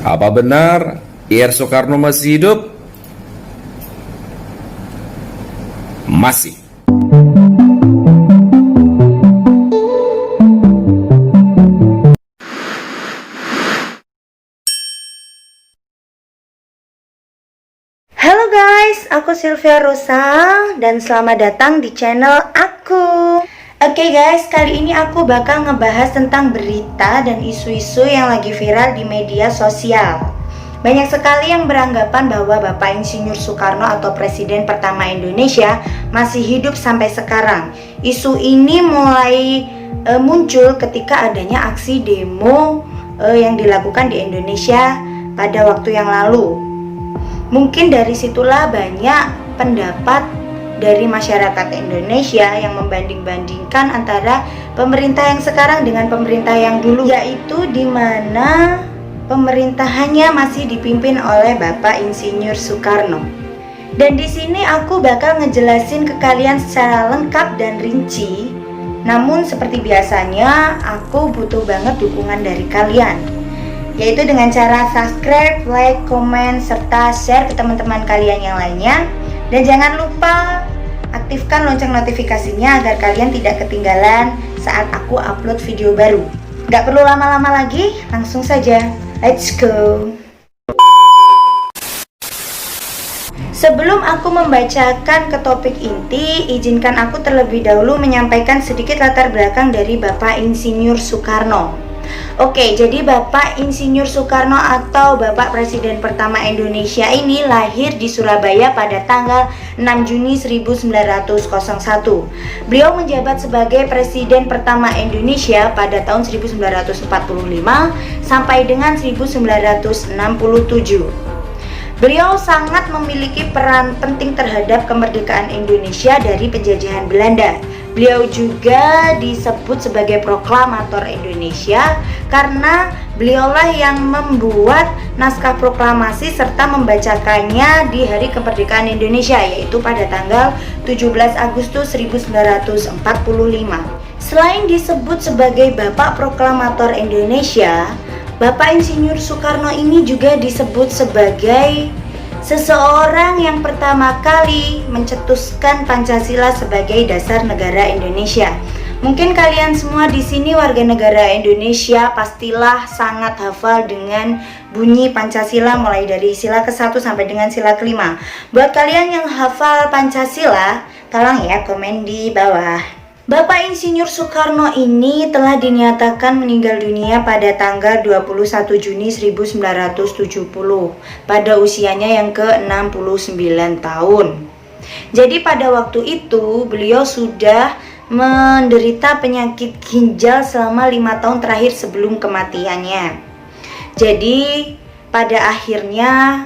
Apa benar Ir Soekarno masih hidup? Masih. Halo guys, aku Sylvia Rosa dan selamat datang di channel aku. Oke guys, kali ini aku bakal ngebahas tentang berita dan isu-isu yang lagi viral di media sosial. Banyak sekali yang beranggapan bahwa Bapak Insinyur Soekarno atau Presiden pertama Indonesia masih hidup sampai sekarang. Isu ini mulai muncul ketika adanya aksi demo yang dilakukan di Indonesia pada waktu yang lalu. Mungkin dari situlah banyak pendapat dari masyarakat Indonesia yang membanding-bandingkan antara pemerintah yang sekarang dengan pemerintah yang dulu, yaitu di mana pemerintahannya masih dipimpin oleh Bapak Insinyur Soekarno. Dan di sini aku bakal ngejelasin ke kalian secara lengkap dan rinci. Namun seperti biasanya, aku butuh banget dukungan dari kalian, yaitu dengan cara subscribe, like, komen, serta share ke teman-teman kalian yang lainnya. Dan jangan lupa aktifkan lonceng notifikasinya agar kalian tidak ketinggalan saat aku upload video baru. Gak perlu lama-lama lagi, langsung saja, let's go. Sebelum aku membacakan ke topik inti, izinkan aku terlebih dahulu menyampaikan sedikit latar belakang dari Bapak Insinyur Soekarno. Oke, jadi Bapak Insinyur Soekarno atau Bapak Presiden pertama Indonesia ini lahir di Surabaya pada tanggal 6 Juni 1901. Beliau menjabat sebagai Presiden pertama Indonesia pada tahun 1945 sampai dengan 1967. Beliau sangat memiliki peran penting terhadap kemerdekaan Indonesia dari penjajahan Belanda. Beliau juga disebut sebagai proklamator Indonesia karena beliaulah yang membuat naskah proklamasi serta membacakannya di hari kemerdekaan Indonesia, yaitu pada tanggal 17 Agustus 1945. Selain disebut sebagai Bapak Proklamator Indonesia, Bapak Insinyur Soekarno ini juga disebut sebagai seseorang yang pertama kali mencetuskan Pancasila sebagai dasar negara Indonesia. Mungkin kalian semua di sini warga negara Indonesia pastilah sangat hafal dengan bunyi Pancasila mulai dari sila ke-1 sampai dengan sila ke-5. Buat kalian yang hafal Pancasila, tolong ya komen di bawah. Bapak Insinyur Soekarno ini telah dinyatakan meninggal dunia pada tanggal 21 Juni 1970 pada usianya yang ke-69 tahun. Jadi pada waktu itu beliau sudah menderita penyakit ginjal selama 5 tahun terakhir sebelum kematiannya. Jadi pada akhirnya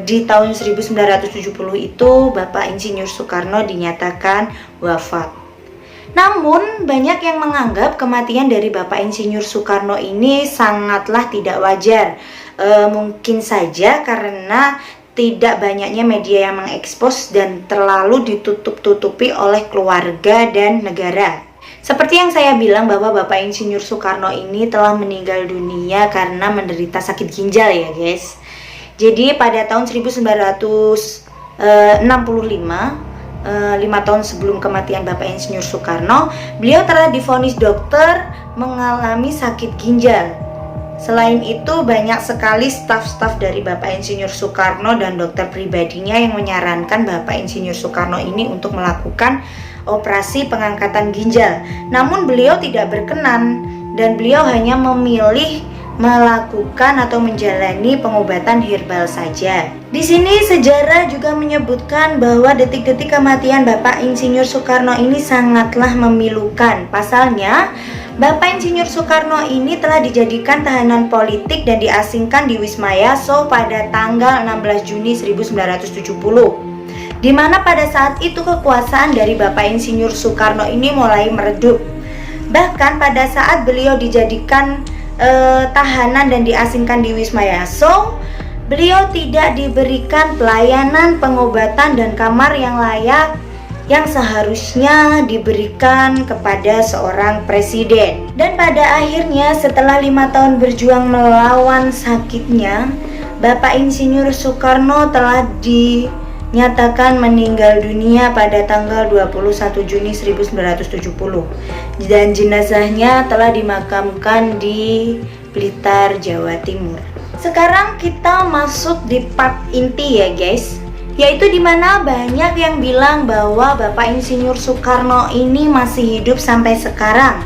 di tahun 1970 itu Bapak Insinyur Soekarno dinyatakan wafat. Namun banyak yang menganggap kematian dari Bapak Insinyur Soekarno ini sangatlah tidak wajar. Mungkin saja karena tidak banyaknya media yang mengekspos dan terlalu ditutup-tutupi oleh keluarga dan negara. Seperti yang saya bilang bahwa Bapak Insinyur Soekarno ini telah meninggal dunia karena menderita sakit ginjal ya guys. Jadi pada tahun 1965, 5 tahun sebelum kematian Bapak Insinyur Soekarno, beliau telah divonis dokter mengalami sakit ginjal. Selain itu banyak sekali staf-staf dari Bapak Insinyur Soekarno dan dokter pribadinya yang menyarankan Bapak Insinyur Soekarno ini untuk melakukan operasi pengangkatan ginjal. Namun beliau tidak berkenan dan beliau hanya memilih melakukan atau menjalani pengobatan herbal saja. Di sini sejarah juga menyebutkan bahwa detik-detik kematian Bapak Insinyur Soekarno ini sangatlah memilukan. Pasalnya, Bapak Insinyur Soekarno ini telah dijadikan tahanan politik dan diasingkan di Wisma Yaso pada tanggal 16 Juni 1970. Di mana pada saat itu kekuasaan dari Bapak Insinyur Soekarno ini mulai meredup. Bahkan pada saat beliau dijadikan tahanan dan diasingkan di Wisma Yaso, beliau tidak diberikan pelayanan pengobatan dan kamar yang layak yang seharusnya diberikan kepada seorang presiden. Dan pada akhirnya setelah 5 tahun berjuang melawan sakitnya, Bapak Insinyur Soekarno telah dinyatakan meninggal dunia pada tanggal 21 Juni 1970 dan jenazahnya telah dimakamkan di Blitar, Jawa Timur. Sekarang kita masuk di part inti ya guys, yaitu dimana banyak yang bilang bahwa Bapak Insinyur Soekarno ini masih hidup sampai sekarang.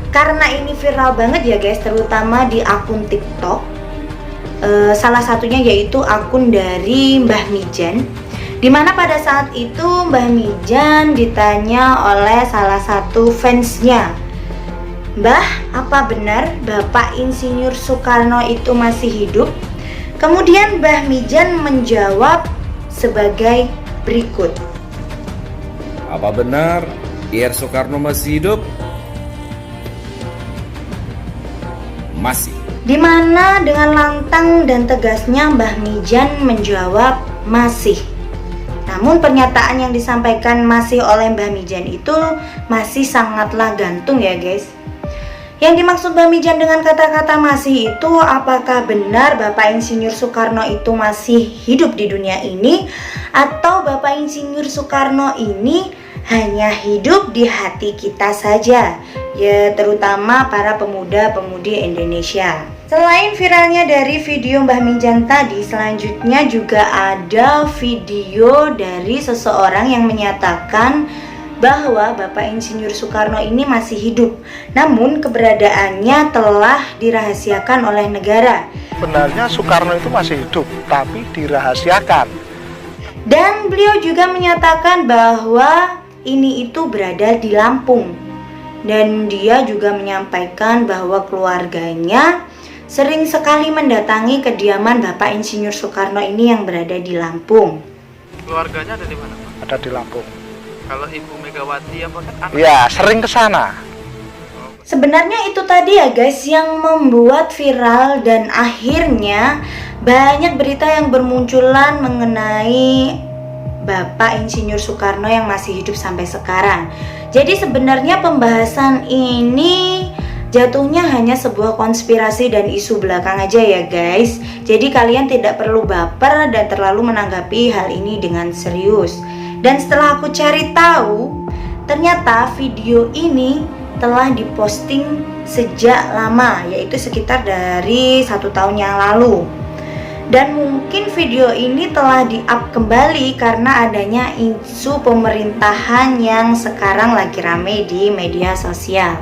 Karena ini viral banget ya guys, terutama di akun TikTok. Salah satunya yaitu akun dari Mbah Mijan, dimana pada saat itu Mbah Mijan ditanya oleh salah satu fansnya, "Mbah, apa benar Bapak Insinyur Soekarno itu masih hidup?" Kemudian Mbah Mijan menjawab sebagai berikut. Apa benar Ir Soekarno masih hidup? Masih. Dimana dengan lantang dan tegasnya Mbah Mijan menjawab masih. Namun pernyataan yang disampaikan masih oleh Mbah Mijan itu masih sangatlah gantung ya guys. Yang dimaksud Mbah Mijan dengan kata-kata masih itu, apakah benar Bapak Insinyur Soekarno itu masih hidup di dunia ini, atau Bapak Insinyur Soekarno ini hanya hidup di hati kita saja, ya terutama para pemuda-pemudi Indonesia. Selain viralnya dari video Mbah Mijan tadi, selanjutnya juga ada video dari seseorang yang menyatakan bahwa Bapak Insinyur Soekarno ini masih hidup, namun keberadaannya telah dirahasiakan oleh negara. Sebenarnya Soekarno itu masih hidup, tapi dirahasiakan. Dan beliau juga menyatakan bahwa ini itu berada di Lampung. Dan dia juga menyampaikan bahwa keluarganya sering sekali mendatangi kediaman Bapak Insinyur Soekarno ini yang berada di Lampung. Keluarganya ada di mana, Pak? Ada di Lampung. Kalau Ibu Megawati apa kan anak? Ya, sering ke sana. Sebenarnya itu tadi ya guys yang membuat viral dan akhirnya banyak berita yang bermunculan mengenai Bapak Insinyur Soekarno yang masih hidup sampai sekarang. Jadi sebenarnya pembahasan ini jatuhnya hanya sebuah konspirasi dan isu belakang aja ya guys. Jadi kalian tidak perlu baper dan terlalu menanggapi hal ini dengan serius. Dan setelah aku cari tahu, ternyata video ini telah diposting sejak lama, yaitu sekitar dari 1 tahun yang lalu. Dan mungkin video ini telah di-up kembali karena adanya isu pemerintahan yang sekarang lagi rame di media sosial.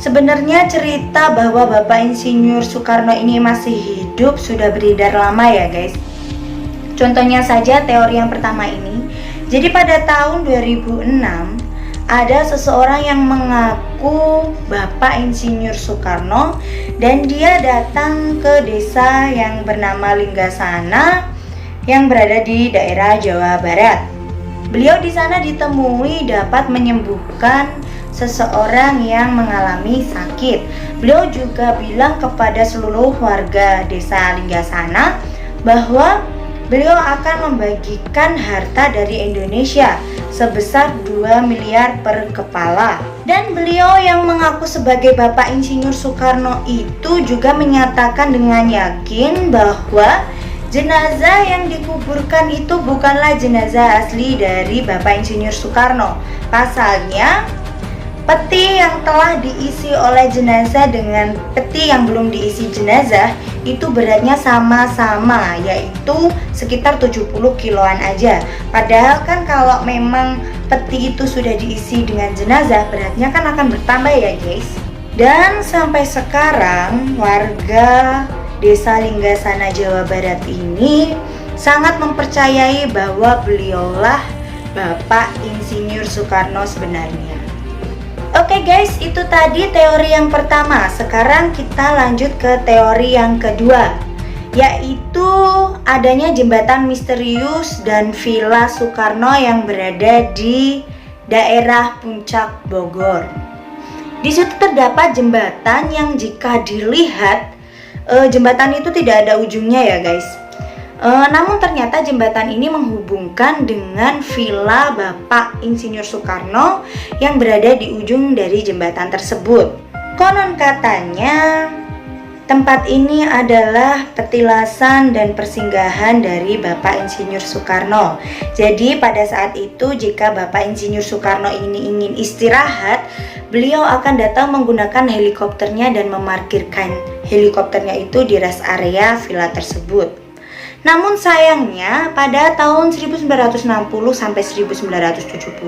Sebenarnya cerita bahwa Bapak Insinyur Soekarno ini masih hidup sudah beredar lama ya guys. Contohnya saja teori yang pertama ini. Jadi pada tahun 2006 ada seseorang yang mengaku Bapak Insinyur Soekarno dan dia datang ke desa yang bernama Linggasana yang berada di daerah Jawa Barat. Beliau di sana ditemui dapat menyembuhkan seseorang yang mengalami sakit. Beliau juga bilang kepada seluruh warga desa Linggasana bahwa beliau akan membagikan harta dari Indonesia sebesar 2 miliar per kepala. Dan beliau yang mengaku sebagai Bapak Insinyur Soekarno itu juga menyatakan dengan yakin bahwa jenazah yang dikuburkan itu bukanlah jenazah asli dari Bapak Insinyur Soekarno. Pasalnya, peti yang telah diisi oleh jenazah dengan peti yang belum diisi jenazah itu beratnya sama-sama, yaitu sekitar 70 kiloan aja. Padahal kan kalau memang peti itu sudah diisi dengan jenazah, beratnya kan akan bertambah ya guys. Dan sampai sekarang warga desa Linggasana Jawa Barat ini sangat mempercayai bahwa beliaulah Bapak Insinyur Soekarno sebenarnya. Oke guys, itu tadi teori yang pertama. Sekarang kita lanjut ke teori yang kedua, yaitu adanya jembatan misterius dan Villa Soekarno yang berada di daerah Puncak Bogor. Di situ terdapat jembatan yang jika dilihat jembatan itu tidak ada ujungnya ya guys. Namun ternyata jembatan ini menghubungkan dengan villa Bapak Insinyur Soekarno yang berada di ujung dari jembatan tersebut. Konon katanya tempat ini adalah petilasan dan persinggahan dari Bapak Insinyur Soekarno. Jadi pada saat itu jika Bapak Insinyur Soekarno ini ingin istirahat, beliau akan datang menggunakan helikopternya dan memarkirkan helikopternya itu di rest area villa tersebut. Namun sayangnya pada tahun 1960 sampai 1970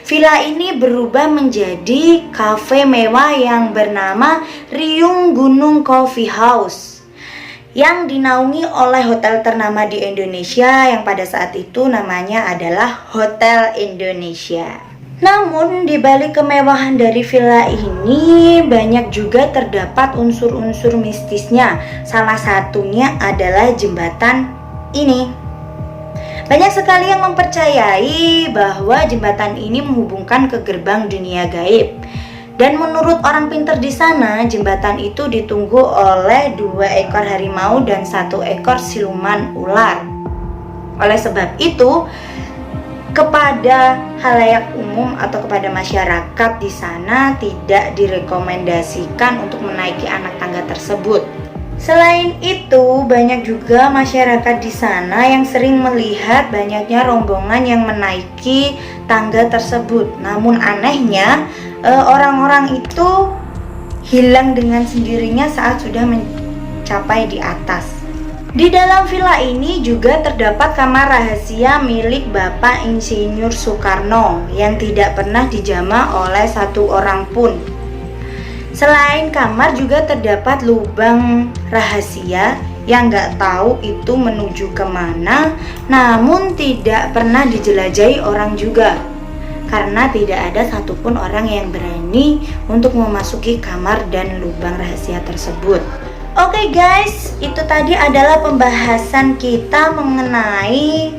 villa ini berubah menjadi kafe mewah yang bernama Riung Gunung Coffee House yang dinaungi oleh hotel ternama di Indonesia yang pada saat itu namanya adalah Hotel Indonesia. Namun di balik kemewahan dari villa ini banyak juga terdapat unsur-unsur mistisnya. Salah satunya adalah jembatan ini. Banyak sekali yang mempercayai bahwa jembatan ini menghubungkan ke gerbang dunia gaib. Dan menurut orang pintar di sana, jembatan itu ditunggu oleh 2 ekor harimau dan 1 ekor siluman ular. Oleh sebab itu, kepada halayak umum atau kepada masyarakat di sana tidak direkomendasikan untuk menaiki anak tangga tersebut. Selain itu, banyak juga masyarakat di sana yang sering melihat banyaknya rombongan yang menaiki tangga tersebut. Namun anehnya, orang-orang itu hilang dengan sendirinya saat sudah mencapai di atas. Di dalam villa ini juga terdapat kamar rahasia milik Bapak Insinyur Soekarno yang tidak pernah dijamah oleh 1 orang pun. Selain kamar juga terdapat lubang rahasia yang nggak tahu itu menuju kemana, namun tidak pernah dijelajahi orang juga. Karena tidak ada satupun orang yang berani untuk memasuki kamar dan lubang rahasia tersebut. Oke guys, itu tadi adalah pembahasan kita mengenai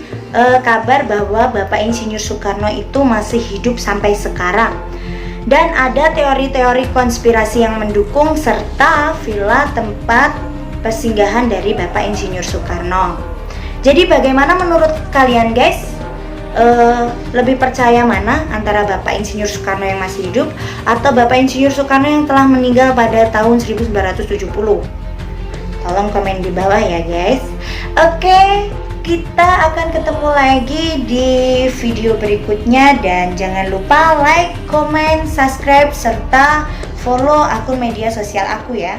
kabar bahwa Bapak Insinyur Soekarno itu masih hidup sampai sekarang. Dan ada teori-teori konspirasi yang mendukung serta villa tempat persinggahan dari Bapak Insinyur Soekarno. Jadi bagaimana menurut kalian guys? Lebih percaya mana antara Bapak Insinyur Soekarno yang masih hidup atau Bapak Insinyur Soekarno yang telah meninggal pada tahun 1970? Tolong komen di bawah ya guys. Oke, kita akan ketemu lagi di video berikutnya. Dan jangan lupa like, comment, subscribe, serta follow akun media sosial aku ya.